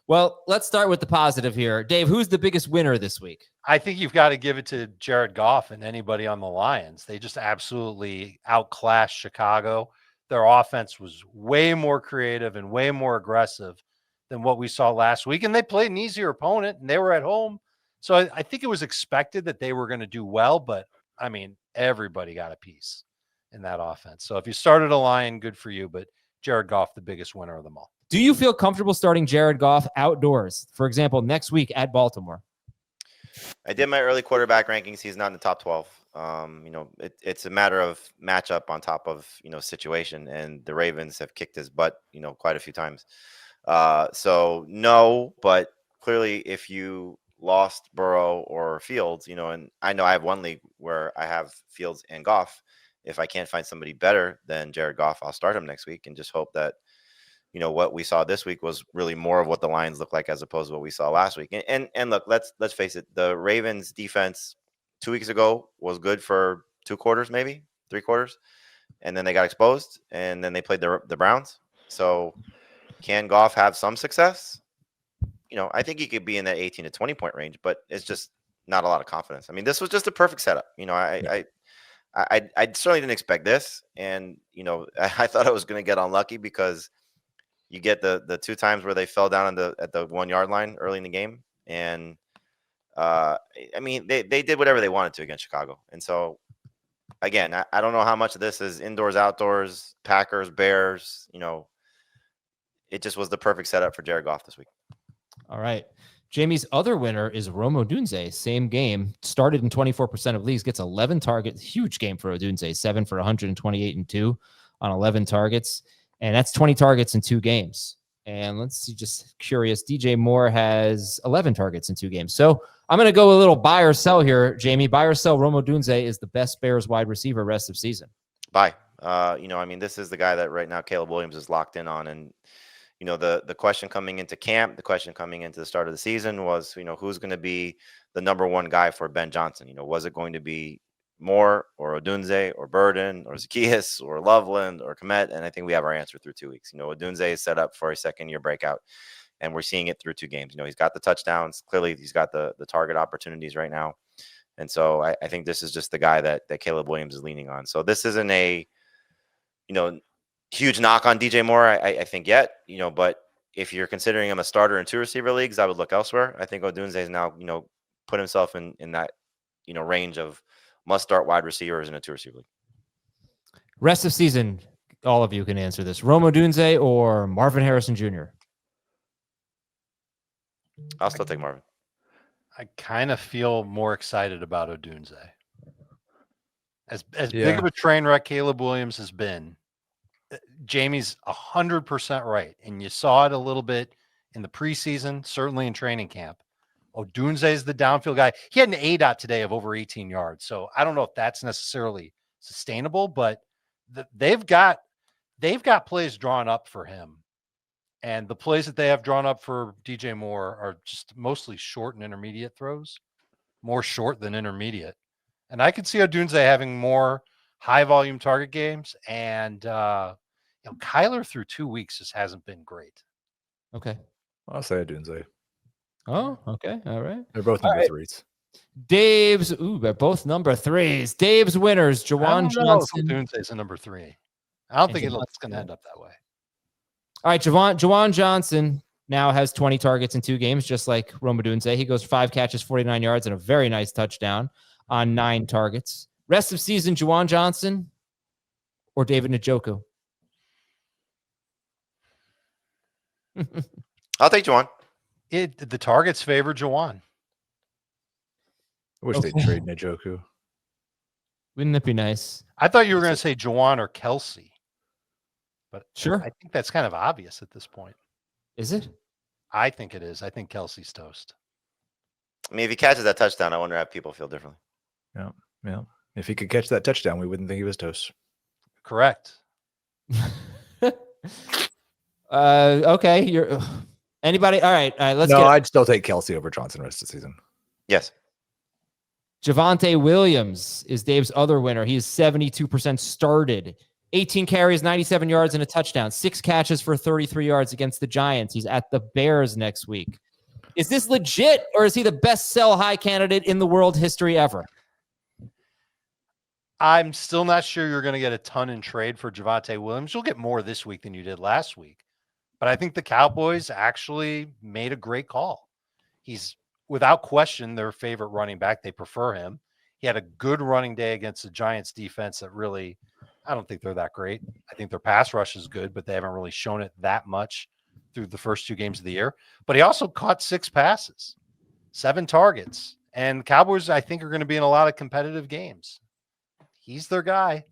Well, let's start with the positive here. Dave, who's the biggest winner this week? I think you've got to give it to Jared Goff and anybody on the Lions. They just absolutely outclassed Chicago. Their offense was way more creative and way more aggressive than what we saw last week. And they played an easier opponent and they were at home. So I think it was expected that they were going to do well, but I mean, everybody got a piece in that offense. So if you started a Lion, good for you, but Jared Goff, the biggest winner of them all. Do you feel comfortable starting Jared Goff outdoors? For example, next week at Baltimore. I did my early quarterback rankings. He's not in the top 12. It's a matter of matchup on top of, situation. And the Ravens have kicked his butt, quite a few times. So no, but clearly if you lost Burrow or Fields, and I know I have one league where I have Fields and Goff. If I can't find somebody better than Jared Goff, I'll start him next week and just hope that, what we saw this week was really more of what the Lions look like as opposed to what we saw last week. And look, let's face it, the Ravens defense 2 weeks ago was good for 2 quarters, maybe 3 quarters. And then they got exposed and then they played the Browns. So can Goff have some success? I think he could be in that 18 to 20 point range, but it's just not a lot of confidence. I mean, this was just a perfect setup. I certainly didn't expect this. And, I thought I was going to get unlucky because you get the 2 times where they fell down at the 1 yard line early in the game. And they did whatever they wanted to against Chicago. And so, again, I don't know how much of this is indoors, outdoors, Packers, Bears. It just was the perfect setup for Jared Goff this week. All right. Jamey's other winner is Odunze. Same game. Started in 24% of leagues. Gets 11 targets. Huge game for Odunze. 7 for 128 and 2 on 11 targets. And that's 20 targets in 2 games. And let's see, just curious. DJ Moore has 11 targets in 2 games. So I'm going to go a little buy or sell here, Jamey. Buy or sell. Odunze is the best Bears wide receiver rest of season. Buy. This is the guy that right now Caleb Williams is locked in on. And, the question coming into camp, the question coming into the start of the season was, who's going to be the number 1 guy for Ben Johnson? Was it going to be Moore or Odunze or Burden or Zacchaeus or Loveland or Komet? And I think we have our answer through 2 weeks. Odunze is set up for a second-year breakout, and we're seeing it through 2 games. He's got the touchdowns. Clearly, he's got the target opportunities right now. And so I think this is just the guy that Caleb Williams is leaning on. So this isn't a, huge knock on DJ Moore, I think yet, but if you're considering him a starter in 2 receiver leagues, I would look elsewhere. I think Odunze has now, put himself in that, range of must-start wide receivers in a 2 receiver league. Rest of season, all of you can answer this. Odunze or Marvin Harrison Jr.? I'll still take Marvin. I kind of feel more excited about Odunze. As big of a train wreck Caleb Williams has been, Jamey's 100% right. And you saw it a little bit in the preseason, certainly in training camp. Odunze is the downfield guy. He had an ADOT today of over 18 yards. So I don't know if that's necessarily sustainable, but they've got plays drawn up for him. And the plays that they have drawn up for DJ Moore are just mostly short and intermediate throws, more short than intermediate. And I could see Odunze having more high volume target games. And, Kyler through 2 weeks just hasn't been great. Okay. I'll say Odunze. Oh, okay. All right. They're both number 3s. They're both number 3s. Dave's winners, Juwan Johnson. Odunze is a number 3. I don't think it's going to end up that way. All right, Juwan Johnson now has 20 targets in 2 games, just like Odunze. He goes 5 catches, 49 yards, and a very nice touchdown on 9 targets. Rest of season, Juwan Johnson or David Njoku? I'll take Juwan. The targets favor Juwan. I wish they'd trade Njoku. Wouldn't that be nice? I thought you were going to say Juwan or Kelsey. But sure. I think that's kind of obvious at this point. Is it? I think it is. I think Kelsey's toast. I mean, if he catches that touchdown, I wonder how people feel differently. Yeah. If he could catch that touchdown, we wouldn't think he was toast. Correct. Okay. You're anybody? All right. Let's go. I'd still take Kelsey over Johnson rest of the season. Yes. Javonte Williams is Dave's other winner. He is 72% started 18 carries, 97 yards, and a touchdown. 6 catches for 33 yards against the Giants. He's at the Bears next week. Is this legit, or is he the best sell high candidate in the world history ever? I'm still not sure you're going to get a ton in trade for Javonte Williams. You'll get more this week than you did last week. But I think the Cowboys actually made a great call. He's, without question, their favorite running back. They prefer him. He had a good running day against the Giants defense that really, I don't think they're that great. I think their pass rush is good, but they haven't really shown it that much through the first 2 games of the year. But he also caught 6 passes, 7 targets. And Cowboys, I think, are going to be in a lot of competitive games. He's their guy.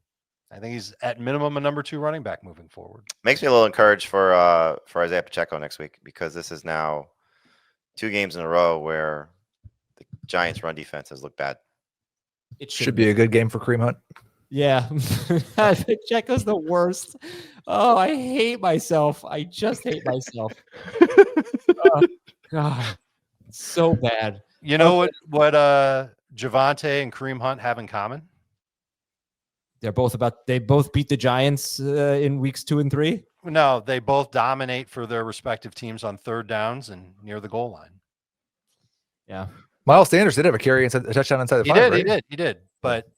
I think he's at minimum a number 2 running back moving forward. Makes me a little encouraged for Isaiah Pacheco next week, because this is now 2 games in a row where the Giants' run defense has looked bad. It should be a good game for Kareem Hunt. Yeah. Pacheco's the worst. Oh, I hate myself. I just hate myself. Oh, God. So bad. You know what Javonte and Kareem Hunt have in common? They both beat the Giants in weeks 2 and 3. No, they both dominate for their respective teams on 3rd downs and near the goal line. Yeah. Miles Sanders did have a carry inside a touchdown inside the 5. He did. But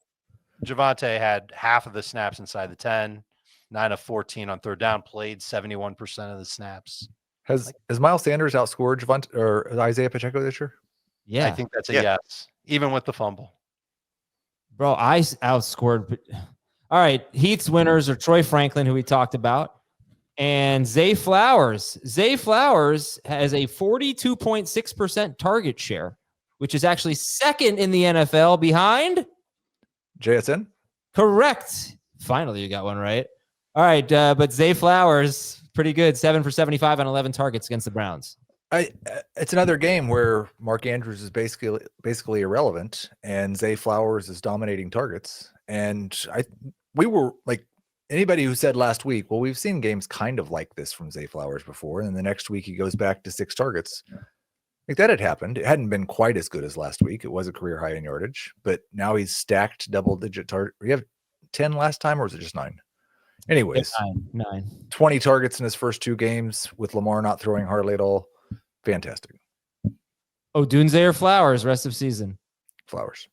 Javonte had half of the snaps inside the 10, 9 of 14 on 3rd down, played 71% of the snaps. Has Miles Sanders outscored Javonte or Isaiah Pacheco this year? Yeah. I think that's a yes, even with the fumble. Bro, I outscored. All right. Heath's winners are Troy Franklin, who we talked about, and Zay Flowers. Zay Flowers has a 42.6% target share, which is actually 2nd in the NFL behind JSN? Correct. Finally, you got one right. All right. But Zay Flowers, pretty good. 7 for 75 on 11 targets against the Browns. It's another game where Mark Andrews is basically irrelevant, and Zay Flowers is dominating targets. And we were like, anybody who said last week, well, we've seen games kind of like this from Zay Flowers before, and the next week he goes back to 6 targets. Like, that had happened. It hadn't been quite as good as last week. It was a career high in yardage, but now he's stacked double-digit target. We have 10 last time, or was it just 9? Anyways, 9. 20 targets in his first 2 games with Lamar not throwing hardly at all. Fantastic. Odunze or Flowers rest of season? Flowers.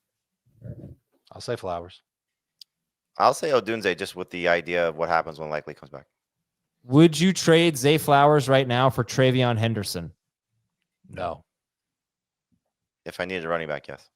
I'll say Flowers. I'll say Odunze, just with the idea of what happens when Likely comes back. Would you trade Zay Flowers right now for Travion Henderson? No. If I needed a running back, yes.